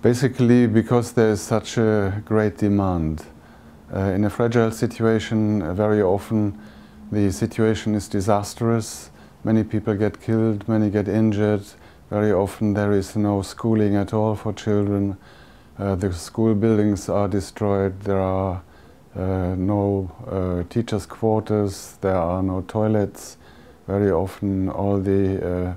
Basically because there is such a great demand. In a fragile situation, very often the situation is disastrous. Many people get killed, many get injured. Very often there is no schooling at all for children. The school buildings are destroyed. There are no teachers' quarters. There are no toilets. Very often all the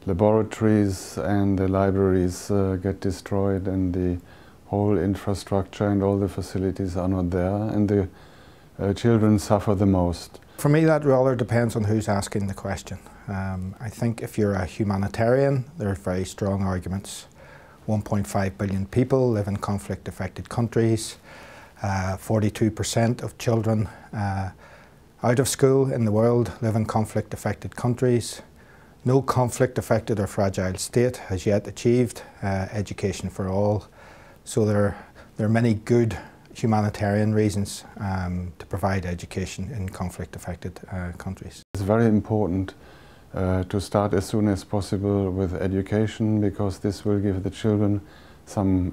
laboratories and the libraries get destroyed, and the whole infrastructure and all the facilities are not there, and the children suffer the most. For me, that rather depends on who's asking the question. I think if you're a humanitarian, there are very strong arguments. 1.5 billion people live in conflict-affected countries. 42% of children out of school in the world live in conflict-affected countries. No conflict-affected or fragile state has yet achieved education for all. So there are many good humanitarian reasons to provide education in conflict-affected countries. It's very important to start as soon as possible with education, because this will give the children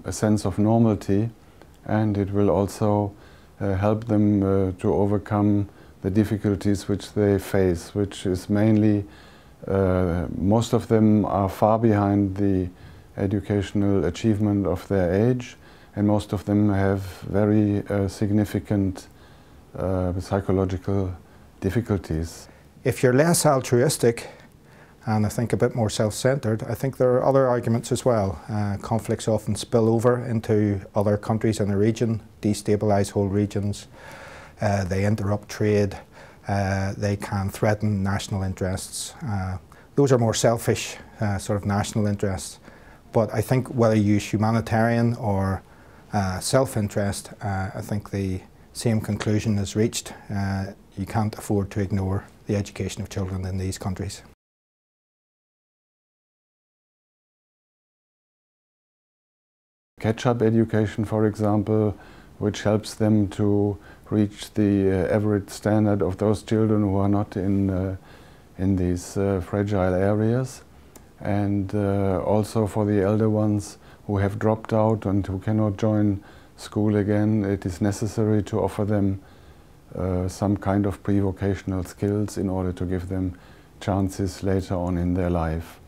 a sense of normality, and it will also help them to overcome the difficulties which they face, which is mainly most of them are far behind the educational achievement of their age, and most of them have very significant psychological difficulties. If you're less altruistic and I think a bit more self-centred, I think there are other arguments as well. Conflicts often spill over into other countries in the region, destabilise whole regions, they interrupt trade, they can threaten national interests. Those are more selfish sort of national interests. But I think whether you use humanitarian or self-interest, I think the same conclusion is reached. You can't afford to ignore the education of children in these countries. Catch-up education, for example, which helps them to reach the average standard of those children who are not in these fragile areas, and also for the elder ones who have dropped out and who cannot join school again, it is necessary to offer them some kind of pre-vocational skills in order to give them chances later on in their life.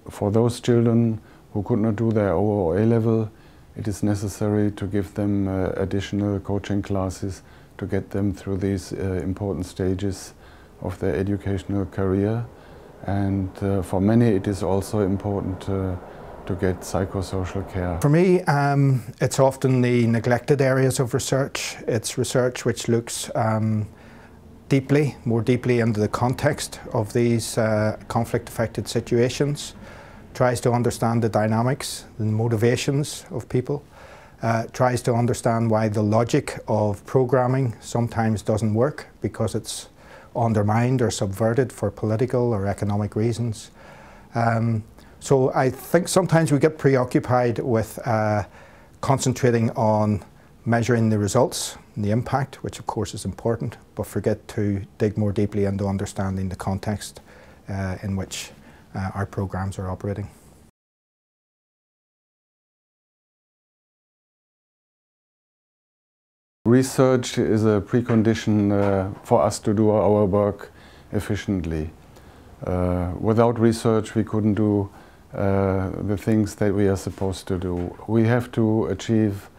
For those children who could not do their O or A level, it is necessary to give them additional coaching classes to get them through these important stages of their educational career. And for many it is also important to get psychosocial care. For me, it's often the neglected areas of research. It's research which looks more deeply into the context of these conflict-affected situations, tries to understand the dynamics, the motivations of people, tries to understand why the logic of programming sometimes doesn't work because it's undermined or subverted for political or economic reasons. So I think sometimes we get preoccupied with concentrating on measuring the results and the impact, which of course is important, but forget to dig more deeply into understanding the context in which our programs are operating. Research is a precondition for us to do our work efficiently. Without research we couldn't do the things that we are supposed to do. We have to achieve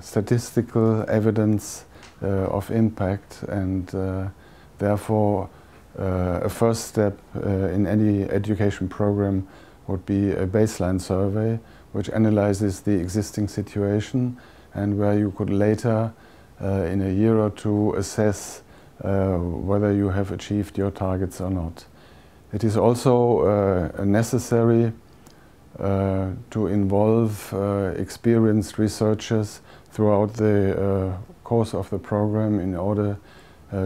statistical evidence of impact, and therefore a first step in any education program would be a baseline survey which analyzes the existing situation, and where you could later in a year or two assess whether you have achieved your targets or not. It is also necessary to involve experienced researchers throughout the course of the program in order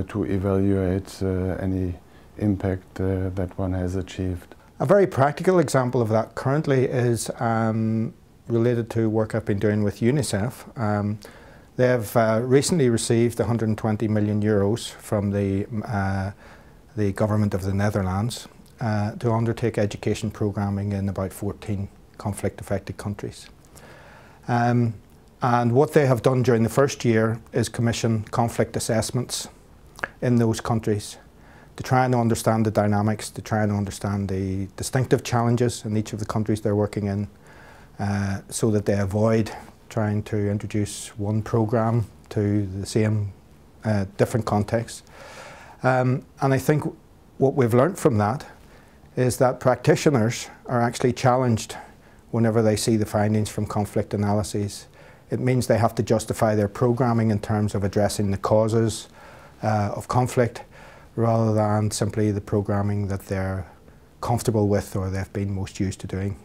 to evaluate any impact that one has achieved. A very practical example of that currently is related to work I've been doing with UNICEF. They have recently received 120 million euros from the government of the Netherlands to undertake education programming in about 14 conflict-affected countries. And what they have done during the first year is commission conflict assessments in those countries to try and understand the dynamics, to try and understand the distinctive challenges in each of the countries they're working in, so that they avoid trying to introduce one program to the same different contexts. And I think what we've learnt from that is that practitioners are actually challenged whenever they see the findings from conflict analyses. It means they have to justify their programming in terms of addressing the causes of conflict, rather than simply the programming that they're comfortable with or they've been most used to doing.